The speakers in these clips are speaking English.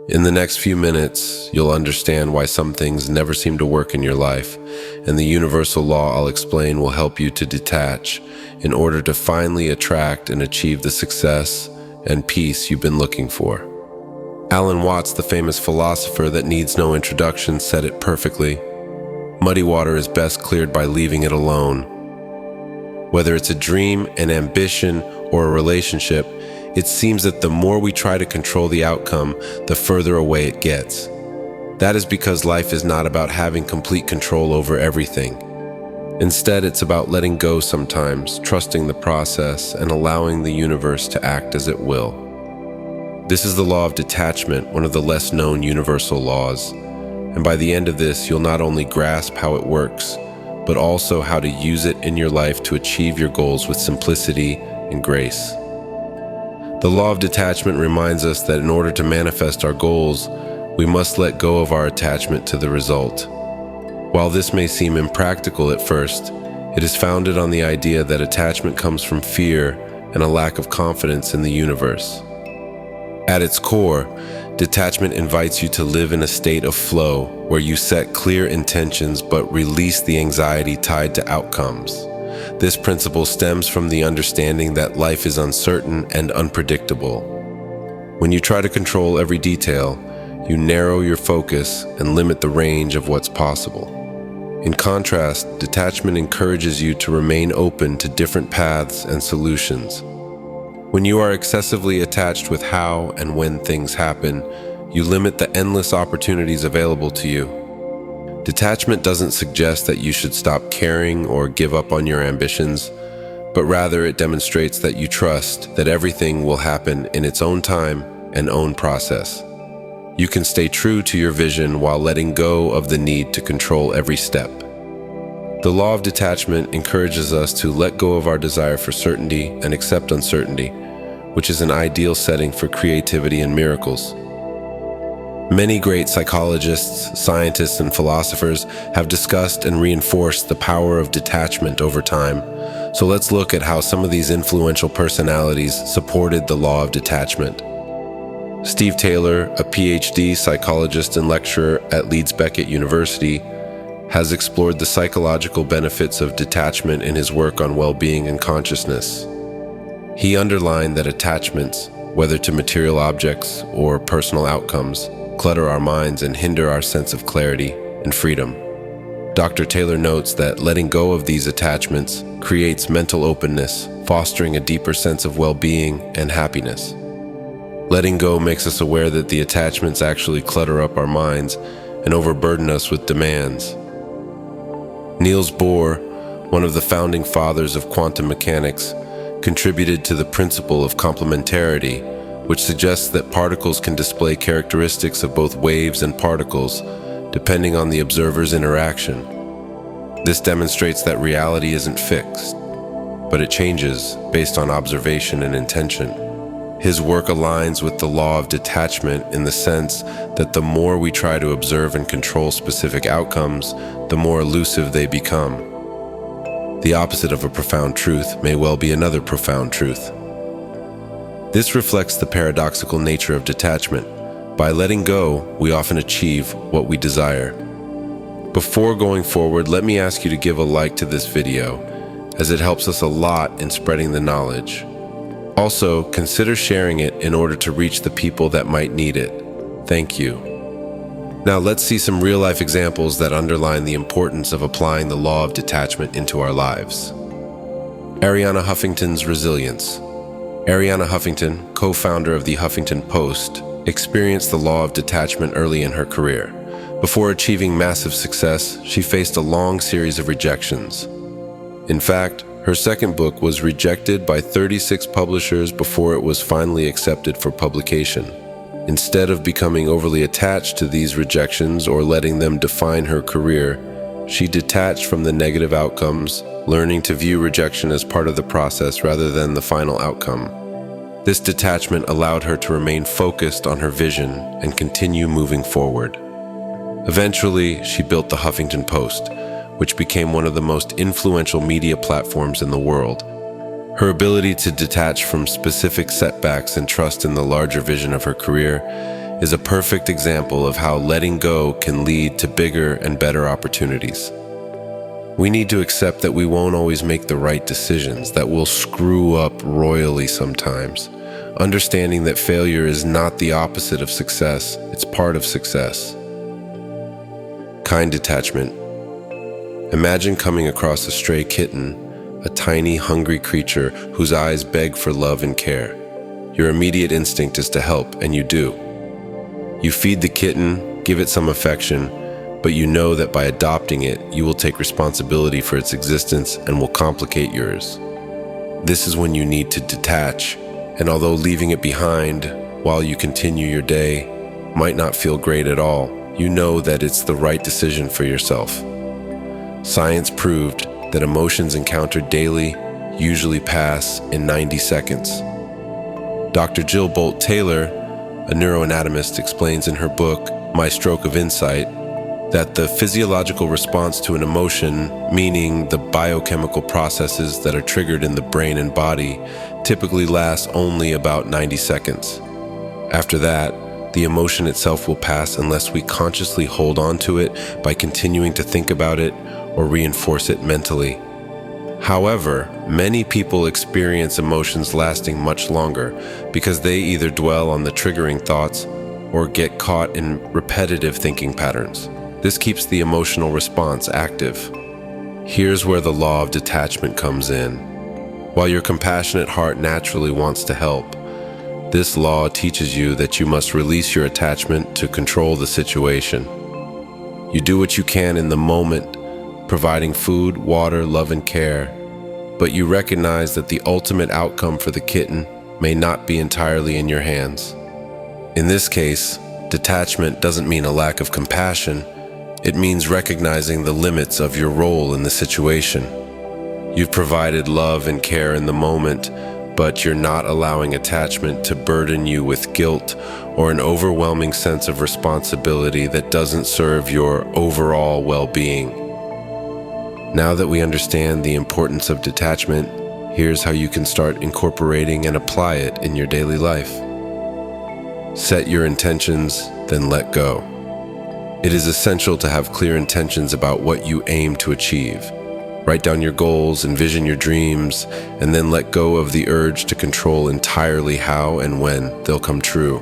In the next few minutes, you'll understand why some things never seem to work in your life, and the universal law I'll explain will help you to detach in order to finally attract and achieve the success and peace you've been looking for. Alan Watts, the famous philosopher that needs no introduction, said it perfectly. Muddy water is best cleared by leaving it alone. Whether it's a dream, an ambition, or a relationship, it seems that the more we try to control the outcome, the further away it gets. That is because life is not about having complete control over everything. Instead, it's about letting go sometimes, trusting the process, and allowing the universe to act as it will. This is the law of detachment, one of the less known universal laws. And by the end of this, you'll not only grasp how it works, but also how to use it in your life to achieve your goals with simplicity and grace. The law of detachment reminds us that in order to manifest our goals, we must let go of our attachment to the result. While this may seem impractical at first, it is founded on the idea that attachment comes from fear and a lack of confidence in the universe. At its core, detachment invites you to live in a state of flow where you set clear intentions but release the anxiety tied to outcomes. This principle stems from the understanding that life is uncertain and unpredictable. When you try to control every detail, you narrow your focus and limit the range of what's possible. In contrast, detachment encourages you to remain open to different paths and solutions. When you are excessively attached with how and when things happen, you limit the endless opportunities available to you. Detachment doesn't suggest that you should stop caring or give up on your ambitions, but rather it demonstrates that you trust that everything will happen in its own time and own process. You can stay true to your vision while letting go of the need to control every step. The law of detachment encourages us to let go of our desire for certainty and accept uncertainty, which is an ideal setting for creativity and miracles. Many great psychologists, scientists, and philosophers have discussed and reinforced the power of detachment over time. So let's look at how some of these influential personalities supported the law of detachment. Steve Taylor, a PhD psychologist and lecturer at Leeds Beckett University, has explored the psychological benefits of detachment in his work on well-being and consciousness. He underlined that attachments, whether to material objects or personal outcomes, clutter our minds and hinder our sense of clarity and freedom. Dr. Taylor notes that letting go of these attachments creates mental openness, fostering a deeper sense of well-being and happiness. Letting go makes us aware that the attachments actually clutter up our minds and overburden us with demands. Niels Bohr, one of the founding fathers of quantum mechanics, contributed to the principle of complementarity, which suggests that particles can display characteristics of both waves and particles, depending on the observer's interaction. This demonstrates that reality isn't fixed, but it changes based on observation and intention. His work aligns with the law of detachment in the sense that the more we try to observe and control specific outcomes, the more elusive they become. The opposite of a profound truth may well be another profound truth. This reflects the paradoxical nature of detachment. By letting go, we often achieve what we desire. Before going forward, let me ask you to give a like to this video, as it helps us a lot in spreading the knowledge. Also, consider sharing it in order to reach the people that might need it. Thank you. Now let's see some real-life examples that underline the importance of applying the law of detachment into our lives. Ariana Huffington's resilience. Ariana Huffington, co-founder of the Huffington Post, experienced the law of detachment early in her career. Before achieving massive success, she faced a long series of rejections. In fact, her second book was rejected by 36 publishers before it was finally accepted for publication. Instead of becoming overly attached to these rejections or letting them define her career, she detached from the negative outcomes, learning to view rejection as part of the process rather than the final outcome. This detachment allowed her to remain focused on her vision and continue moving forward. Eventually, she built the Huffington Post, which became one of the most influential media platforms in the world. Her ability to detach from specific setbacks and trust in the larger vision of her career is a perfect example of how letting go can lead to bigger and better opportunities. We need to accept that we won't always make the right decisions, that we'll screw up royally sometimes. Understanding that failure is not the opposite of success, it's part of success. Kind detachment. Imagine coming across a stray kitten, a tiny, hungry creature whose eyes beg for love and care. Your immediate instinct is to help, and you do. You feed the kitten, give it some affection, but you know that by adopting it, you will take responsibility for its existence and will complicate yours. This is when you need to detach, and although leaving it behind while you continue your day might not feel great at all, you know that it's the right decision for yourself. Science proved that emotions encountered daily usually pass in 90 seconds. Dr. Jill Bolt Taylor, a neuroanatomist, explains in her book, My Stroke of Insight, that the physiological response to an emotion, meaning the biochemical processes that are triggered in the brain and body, typically lasts only about 90 seconds. After that, the emotion itself will pass unless we consciously hold on to it by continuing to think about it or reinforce it mentally. However, many people experience emotions lasting much longer because they either dwell on the triggering thoughts or get caught in repetitive thinking patterns. This keeps the emotional response active. Here's where the law of detachment comes in. While your compassionate heart naturally wants to help, this law teaches you that you must release your attachment to control the situation. You do what you can in the moment, providing food, water, love, and care, but you recognize that the ultimate outcome for the kitten may not be entirely in your hands. In this case, detachment doesn't mean a lack of compassion. It means recognizing the limits of your role in the situation. You've provided love and care in the moment, but you're not allowing attachment to burden you with guilt or an overwhelming sense of responsibility that doesn't serve your overall well-being. Now that we understand the importance of detachment, here's how you can start incorporating and apply it in your daily life. Set your intentions, then let go. It is essential to have clear intentions about what you aim to achieve. Write down your goals, envision your dreams, and then let go of the urge to control entirely how and when they'll come true.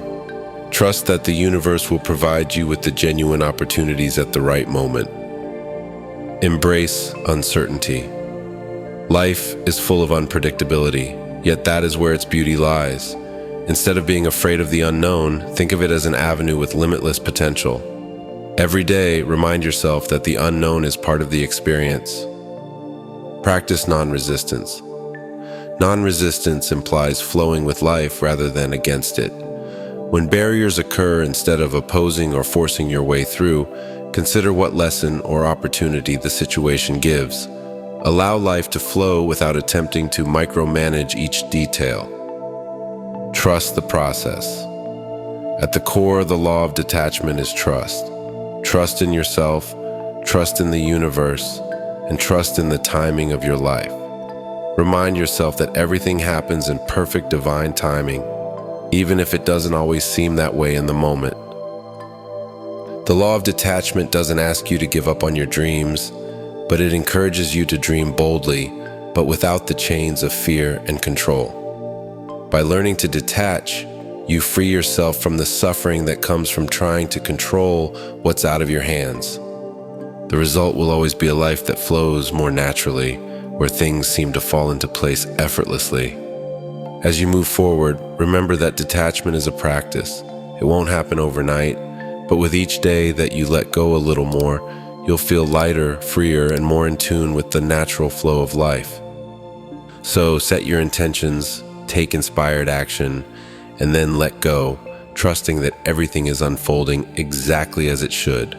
Trust that the universe will provide you with the genuine opportunities at the right moment. Embrace uncertainty. Life is full of unpredictability, yet that is where its beauty lies. Instead of being afraid of the unknown, think of it as an avenue with limitless potential. Every day, remind yourself that the unknown is part of the experience. Practice non-resistance. Non-resistance implies flowing with life rather than against it. When barriers occur, instead of opposing or forcing your way through, consider what lesson or opportunity the situation gives. Allow life to flow without attempting to micromanage each detail. Trust the process. At the core of the law of detachment is trust. Trust in yourself, trust in the universe, and trust in the timing of your life. Remind yourself that everything happens in perfect divine timing, even if it doesn't always seem that way in the moment. The law of detachment doesn't ask you to give up on your dreams, but it encourages you to dream boldly, but without the chains of fear and control. By learning to detach, you free yourself from the suffering that comes from trying to control what's out of your hands. The result will always be a life that flows more naturally, where things seem to fall into place effortlessly. As you move forward, remember that detachment is a practice. It won't happen overnight, but with each day that you let go a little more, you'll feel lighter, freer, and more in tune with the natural flow of life. So set your intentions, take inspired action, and then let go, trusting that everything is unfolding exactly as it should.